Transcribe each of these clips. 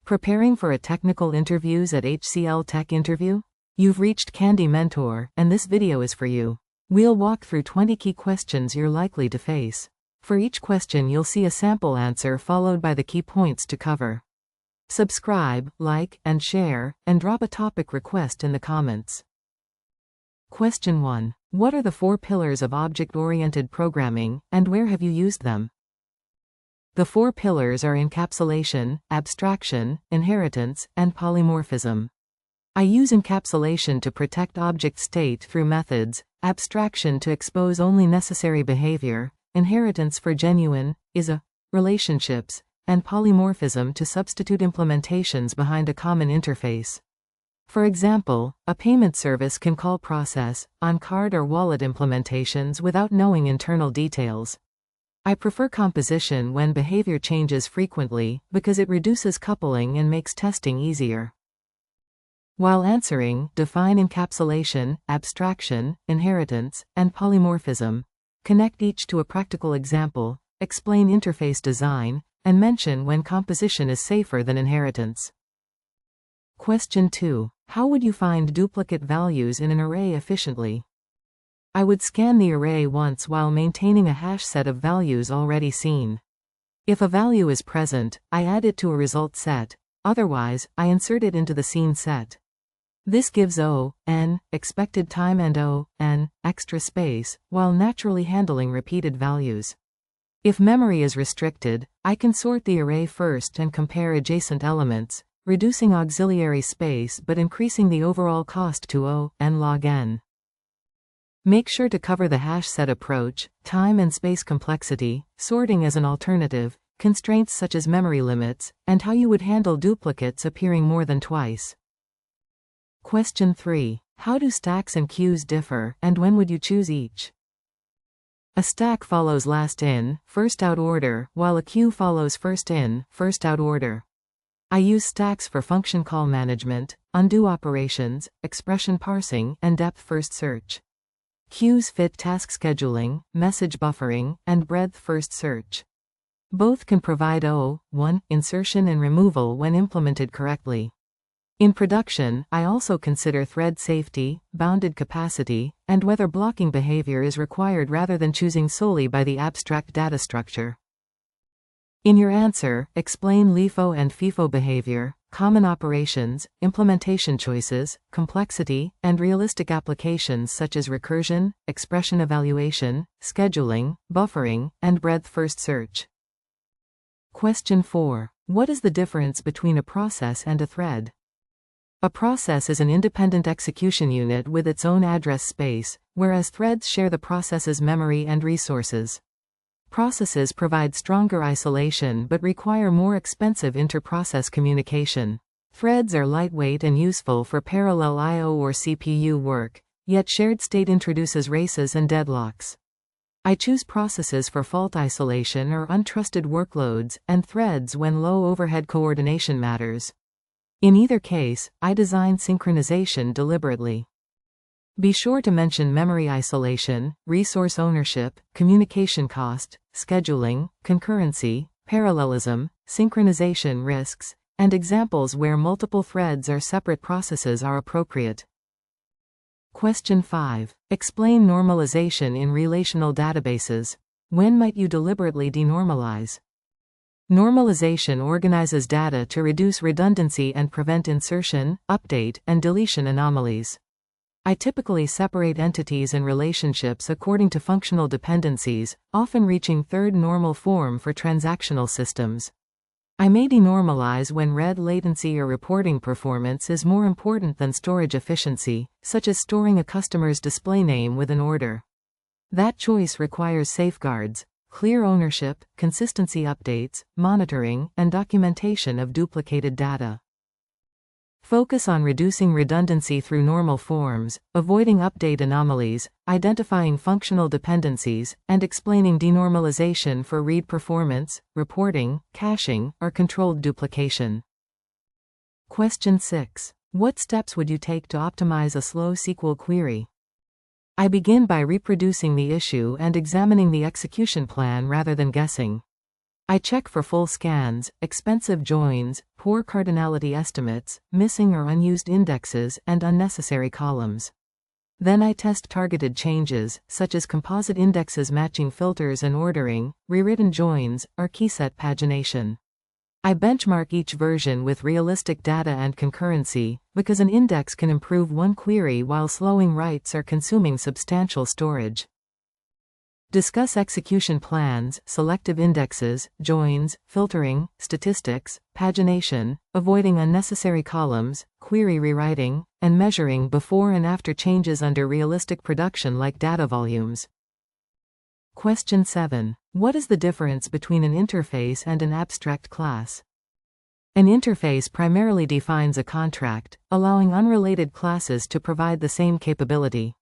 Preparing for a technical interviews at HCLTech interview? You've reached Candy Mentor, and this video is for you. We'll walk through 20 key questions you're likely to face. For each question you'll see a sample answer followed by the key points to cover. Subscribe, like, and share, and drop a topic request in the comments. Question 1. What are the 4 pillars of object-oriented programming, and where have you used them? The 4 pillars are encapsulation, abstraction, inheritance, and polymorphism. I use encapsulation to protect object state through methods, abstraction to expose only necessary behavior, inheritance for genuine, relationships, and polymorphism to substitute implementations behind a common interface. For example, a payment service can call process on card or wallet implementations without knowing internal details. I prefer composition when behavior changes frequently because it reduces coupling and makes testing easier. While answering, define encapsulation, abstraction, inheritance, and polymorphism. Connect each to a practical example, explain interface design, and mention when composition is safer than inheritance. Question 2. How would you find duplicate values in an array efficiently? I would scan the array once while maintaining a hash set of values already seen. If a value is present, I add it to a result set, otherwise, I insert it into the scene set. This gives O(n) expected time and O(n) extra space, while naturally handling repeated values. If memory is restricted, I can sort the array first and compare adjacent elements, reducing auxiliary space but increasing the overall cost to O(n) log n. Make sure to cover the hash set approach, time and space complexity, sorting as an alternative, constraints such as memory limits, and how you would handle duplicates appearing more than twice. Question 3. How do stacks and queues differ, and when would you choose each? A stack follows last in, first out order, while a queue follows first in, first out order. I use stacks for function call management, undo operations, expression parsing, and depth first search. Queues fit task scheduling, message buffering, and breadth first search. Both can provide O(1) insertion and removal when implemented correctly. In production, I also consider thread safety, bounded capacity, and whether blocking behavior is required rather than choosing solely by the abstract data structure. In your answer, explain LIFO and FIFO behavior, common operations, implementation choices, complexity, and realistic applications such as recursion, expression evaluation, scheduling, buffering, and breadth first search. Question 4. What is the difference between a process and a thread? A process is an independent execution unit with its own address space, whereas threads share the process's memory and resources. Processes provide stronger isolation but require more expensive inter-process communication. Threads are lightweight and useful for parallel I/O or CPU work, yet shared state introduces races and deadlocks. I choose processes for fault isolation or untrusted workloads, and threads when low overhead coordination matters. In either case, I design synchronization deliberately. Be sure to mention memory isolation, resource ownership, communication cost, scheduling, concurrency, parallelism, synchronization risks, and examples where multiple threads or separate processes are appropriate. Question 5. Explain normalization in relational databases. When might you deliberately denormalize? Normalization organizes data to reduce redundancy and prevent insertion, update, and deletion anomalies. I typically separate entities and relationships according to functional dependencies, often reaching third normal form for transactional systems. I may denormalize when read latency or reporting performance is more important than storage efficiency, such as storing a customer's display name with an order. That choice requires safeguards, clear ownership, consistency updates, monitoring, and documentation of duplicated data. Focus on reducing redundancy through normal forms, avoiding update anomalies, identifying functional dependencies, and explaining denormalization for read performance, reporting, caching, or controlled duplication. Question 6. What steps would you take to optimize a slow SQL query? I begin by reproducing the issue and examining the execution plan rather than guessing. I check for full scans, expensive joins, poor cardinality estimates, missing or unused indexes, and unnecessary columns. Then I test targeted changes, such as composite indexes matching filters and ordering, rewritten joins, or keyset pagination. I benchmark each version with realistic data and concurrency, because an index can improve one query while slowing writes or consuming substantial storage. Discuss execution plans, selective indexes, joins, filtering, statistics, pagination, avoiding unnecessary columns, query rewriting, and measuring before and after changes under realistic production like data volumes. Question 7. What is the difference between an interface and an abstract class? An interface primarily defines a contract, allowing unrelated classes to provide the same capability.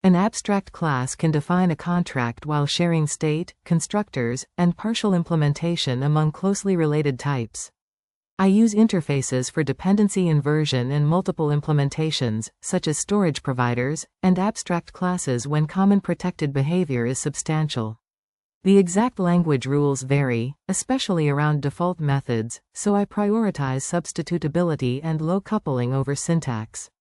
An abstract class can define a contract while sharing state, constructors, and partial implementation among closely related types. I use interfaces for dependency inversion and multiple implementations, such as storage providers, and abstract classes when common protected behavior is substantial. The exact language rules vary, especially around default methods, so I prioritize substitutability and low coupling over syntax.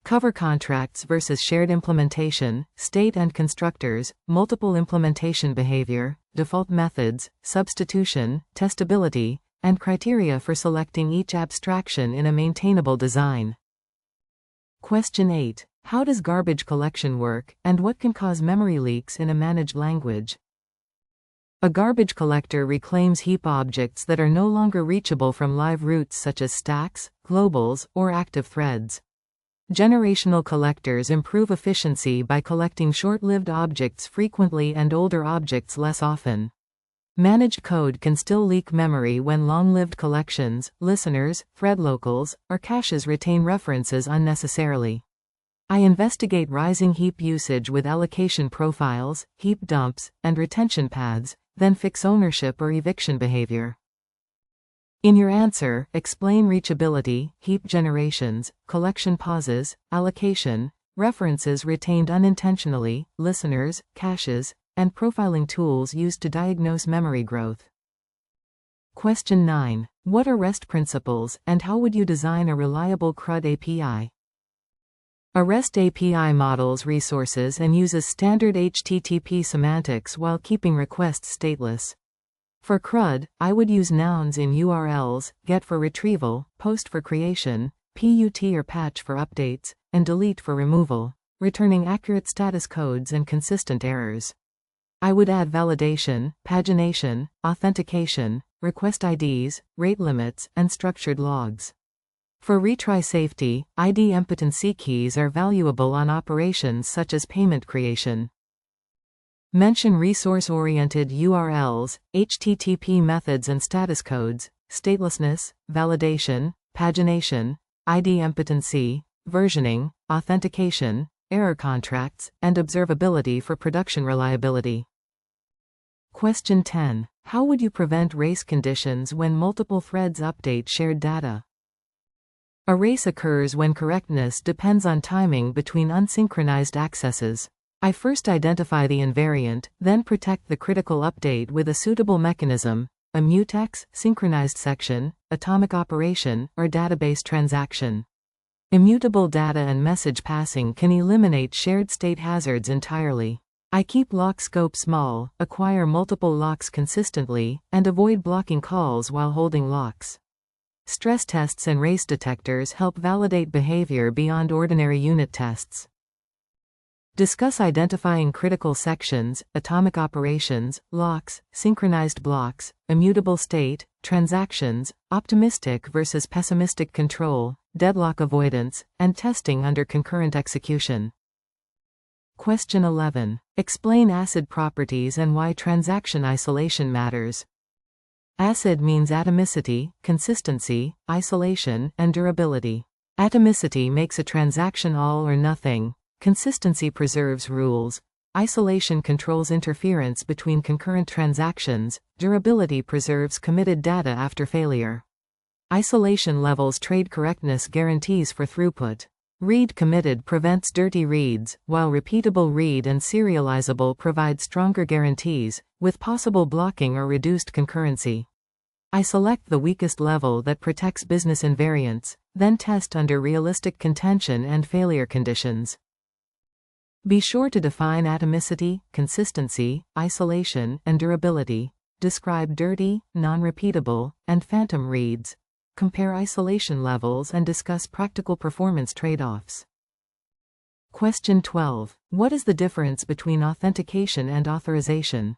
Cover contracts versus shared implementation, state and constructors, multiple implementation behavior, default methods, substitution, testability, and criteria for selecting each abstraction in a maintainable design. Question 8. How does garbage collection work, and what can cause memory leaks in a managed language? A garbage collector reclaims heap objects that are no longer reachable from live routes such as stacks, globals, or active threads. Generational collectors improve efficiency by collecting short-lived objects frequently and older objects less often. Managed code can still leak memory when long-lived collections, listeners, thread locals, or caches retain references unnecessarily. I investigate rising heap usage with allocation profiles, heap dumps, and retention paths, then fix ownership or eviction behavior. In your answer, explain reachability, heap generations, collection pauses, allocation, references retained unintentionally, listeners, caches, and profiling tools used to diagnose memory growth. Question 9. What are REST principles, and how would you design a reliable CRUD API? A REST API models resources and uses standard HTTP semantics while keeping requests stateless. For CRUD, I would use nouns in URLs, get for retrieval, post for creation, PUT or patch for updates, and delete for removal, returning accurate status codes and consistent errors. I would add validation, pagination, authentication, request IDs, rate limits, and structured logs. For retry safety, idempotency keys are valuable on operations such as payment creation. Mention resource-oriented URLs, HTTP methods and status codes, statelessness, validation, pagination, idempotency, versioning, authentication, error contracts, and observability for production reliability. Question 10. How would you prevent race conditions when multiple threads update shared data? A race occurs when correctness depends on timing between unsynchronized accesses. I first identify the invariant, then protect the critical update with a suitable mechanism, a mutex, synchronized section, atomic operation, or database transaction. Immutable data and message passing can eliminate shared state hazards entirely. I keep lock scope small, acquire multiple locks consistently, and avoid blocking calls while holding locks. Stress tests and race detectors help validate behavior beyond ordinary unit tests. Discuss identifying critical sections, atomic operations, locks, synchronized blocks, immutable state, transactions, optimistic versus pessimistic control, deadlock avoidance, and testing under concurrent execution. Question 11. Explain ACID properties and why transaction isolation matters. ACID means atomicity, consistency, isolation, and durability. Atomicity makes a transaction all or nothing. Consistency preserves rules. Isolation controls interference between concurrent transactions. Durability preserves committed data after failure. Isolation levels trade correctness guarantees for throughput. Read committed prevents dirty reads, while repeatable read and serializable provide stronger guarantees, with possible blocking or reduced concurrency. I select the weakest level that protects business invariants, then test under realistic contention and failure conditions. Be sure to define atomicity, consistency, isolation, and durability. Describe dirty, non-repeatable, and phantom reads. Compare isolation levels and discuss practical performance trade-offs. Question 12. What is the difference between authentication and authorization?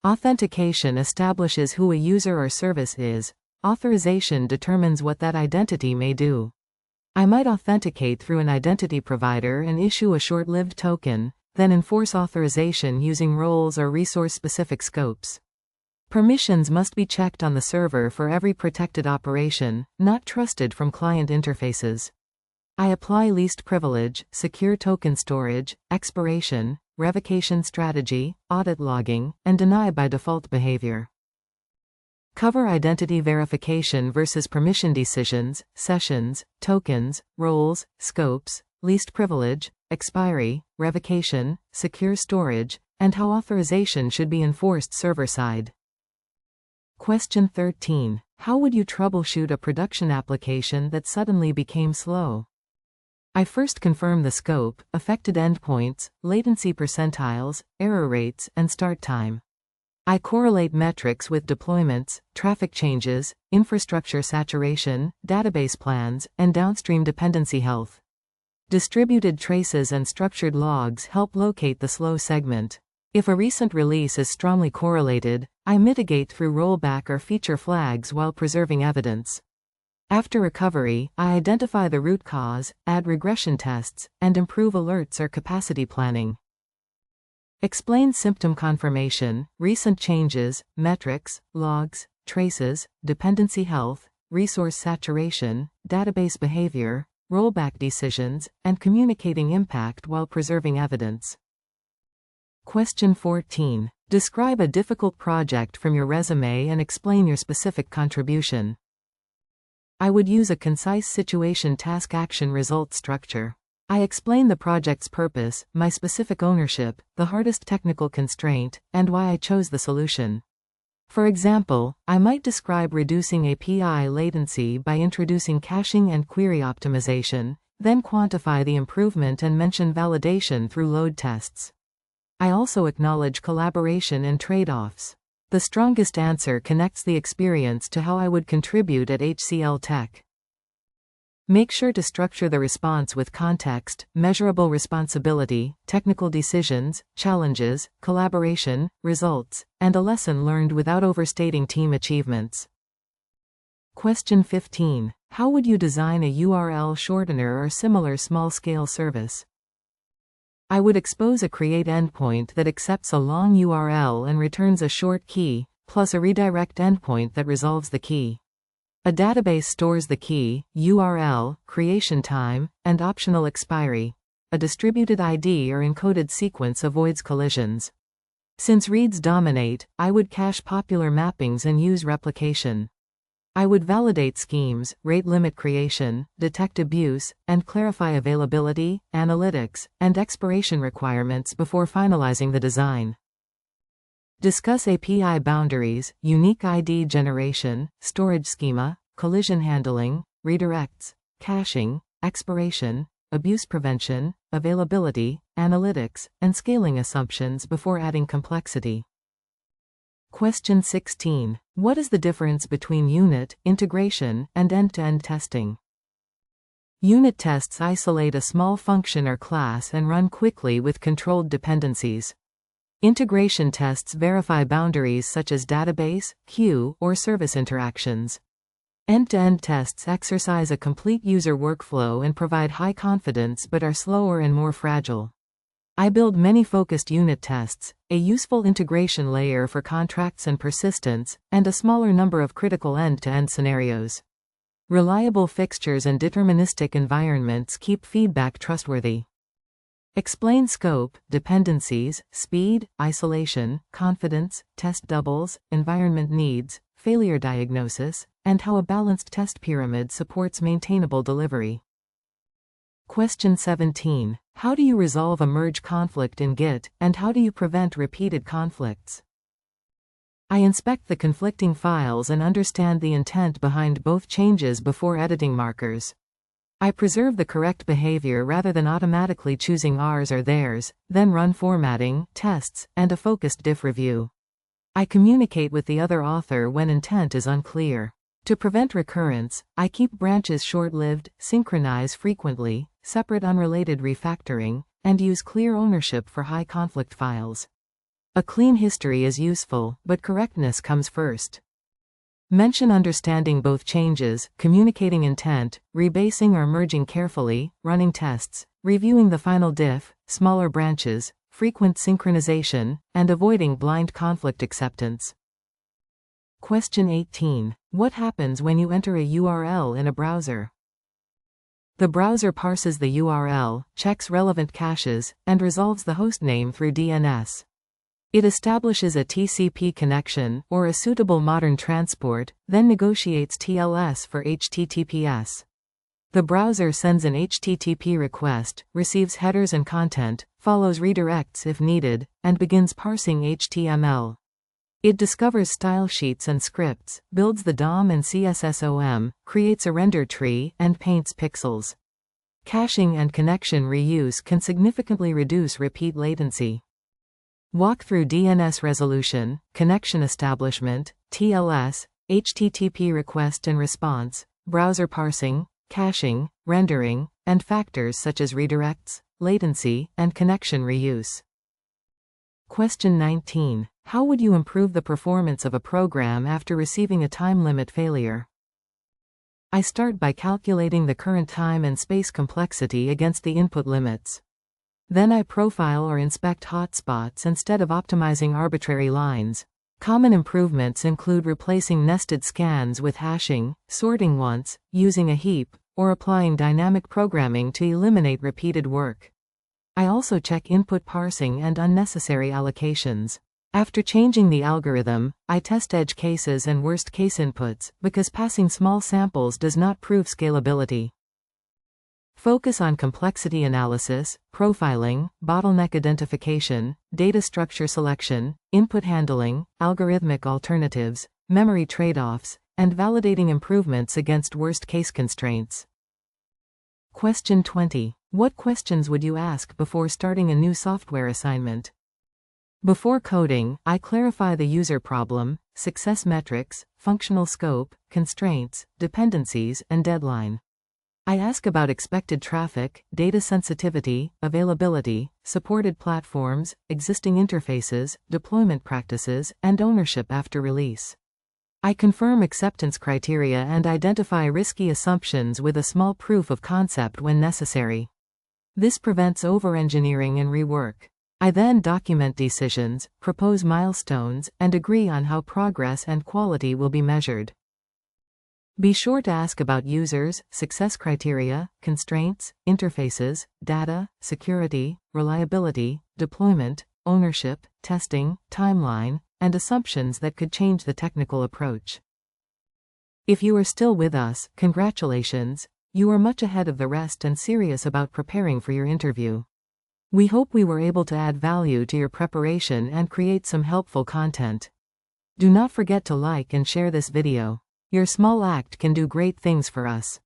Authentication establishes who a user or service is. Authorization determines what that identity may do. I might authenticate through an identity provider and issue a short-lived token, then enforce authorization using roles or resource-specific scopes. Permissions must be checked on the server for every protected operation, not trusted from client interfaces. I apply least privilege, secure token storage, expiration, revocation strategy, audit logging, and deny by default behavior. Cover identity verification versus permission decisions, sessions, tokens, roles, scopes, least privilege, expiry, revocation, secure storage, and how authorization should be enforced server-side. Question 13. How would you troubleshoot a production application that suddenly became slow? I first confirm the scope, affected endpoints, latency percentiles, error rates, and start time. I correlate metrics with deployments, traffic changes, infrastructure saturation, database plans, and downstream dependency health. Distributed traces and structured logs help locate the slow segment. If a recent release is strongly correlated, I mitigate through rollback or feature flags while preserving evidence. After recovery, I identify the root cause, add regression tests, and improve alerts or capacity planning. Explain symptom confirmation, recent changes, metrics, logs, traces, dependency health, resource saturation, database behavior, rollback decisions, and communicating impact while preserving evidence. Question 14. Describe a difficult project from your resume and explain your specific contribution. I would use a concise situation task action result structure. I explain the project's purpose, my specific ownership, the hardest technical constraint, and why I chose the solution. For example, I might describe reducing API latency by introducing caching and query optimization, then quantify the improvement and mention validation through load tests. I also acknowledge collaboration and trade-offs. The strongest answer connects the experience to how I would contribute at HCLTech. Make sure to structure the response with context, measurable responsibility, technical decisions, challenges, collaboration, results, and a lesson learned without overstating team achievements. Question 15. How would you design a URL shortener or similar small-scale service? I would expose a create endpoint that accepts a long URL and returns a short key, plus a redirect endpoint that resolves the key. A database stores the key, URL, creation time, and optional expiry. A distributed ID or encoded sequence avoids collisions. Since reads dominate, I would cache popular mappings and use replication. I would validate schemes, rate limit creation, detect abuse, and clarify availability, analytics, and expiration requirements before finalizing the design. Discuss API boundaries, unique ID generation, storage schema, collision handling, redirects, caching, expiration, abuse prevention, availability, analytics, and scaling assumptions before adding complexity. Question 16. What is the difference between unit, integration, and end-to-end testing? Unit tests isolate a small function or class and run quickly with controlled dependencies. Integration tests verify boundaries such as database, queue, or service interactions. End-to-end tests exercise a complete user workflow and provide high confidence but are slower and more fragile. I build many focused unit tests, a useful integration layer for contracts and persistence, and a smaller number of critical end-to-end scenarios. Reliable fixtures and deterministic environments keep feedback trustworthy. Explain scope, dependencies, speed, isolation, confidence, test doubles, environment needs, failure diagnosis, and how a balanced test pyramid supports maintainable delivery. Question 17. How do you resolve a merge conflict in Git, and how do you prevent repeated conflicts? I inspect the conflicting files and understand the intent behind both changes before editing markers. I preserve the correct behavior rather than automatically choosing ours or theirs, then run formatting, tests, and a focused diff review. I communicate with the other author when intent is unclear. To prevent recurrence, I keep branches short-lived, synchronize frequently, separate unrelated refactoring, and use clear ownership for high-conflict files. A clean history is useful, but correctness comes first. Mention understanding both changes, communicating intent, rebasing or merging carefully, running tests, reviewing the final diff, smaller branches, frequent synchronization, and avoiding blind conflict acceptance. Question 18. What happens when you enter a URL in a browser? The browser parses the URL, checks relevant caches, and resolves the hostname through DNS. It establishes a TCP connection, or a suitable modern transport, then negotiates TLS for HTTPS. The browser sends an HTTP request, receives headers and content, follows redirects if needed, and begins parsing HTML. It discovers style sheets and scripts, builds the DOM and CSSOM, creates a render tree, and paints pixels. Caching and connection reuse can significantly reduce repeat latency. Walk through DNS resolution, connection establishment, TLS, HTTP request and response, browser parsing, caching, rendering, and factors such as redirects, latency, and connection reuse. Question 19. How would you improve the performance of a program after receiving a time limit failure? I start by calculating the current time and space complexity against the input limits. Then I profile or inspect hotspots instead of optimizing arbitrary lines. Common improvements include replacing nested scans with hashing, sorting once, using a heap, or applying dynamic programming to eliminate repeated work. I also check input parsing and unnecessary allocations. After changing the algorithm, I test edge cases and worst-case inputs, because passing small samples does not prove scalability. Focus on complexity analysis, profiling, bottleneck identification, data structure selection, input handling, algorithmic alternatives, memory trade-offs, and validating improvements against worst-case constraints. Question 20. What questions would you ask before starting a new software assignment? Before coding, I clarify the user problem, success metrics, functional scope, constraints, dependencies, and deadline. I ask about expected traffic, data sensitivity, availability, supported platforms, existing interfaces, deployment practices, and ownership after release. I confirm acceptance criteria and identify risky assumptions with a small proof of concept when necessary. This prevents over-engineering and rework. I then document decisions, propose milestones, and agree on how progress and quality will be measured. Be sure to ask about users, success criteria, constraints, interfaces, data, security, reliability, deployment, ownership, testing, timeline, and assumptions that could change the technical approach. If you are still with us, congratulations, you are much ahead of the rest and serious about preparing for your interview. We hope we were able to add value to your preparation and create some helpful content. Do not forget to like and share this video. Your small act can do great things for us.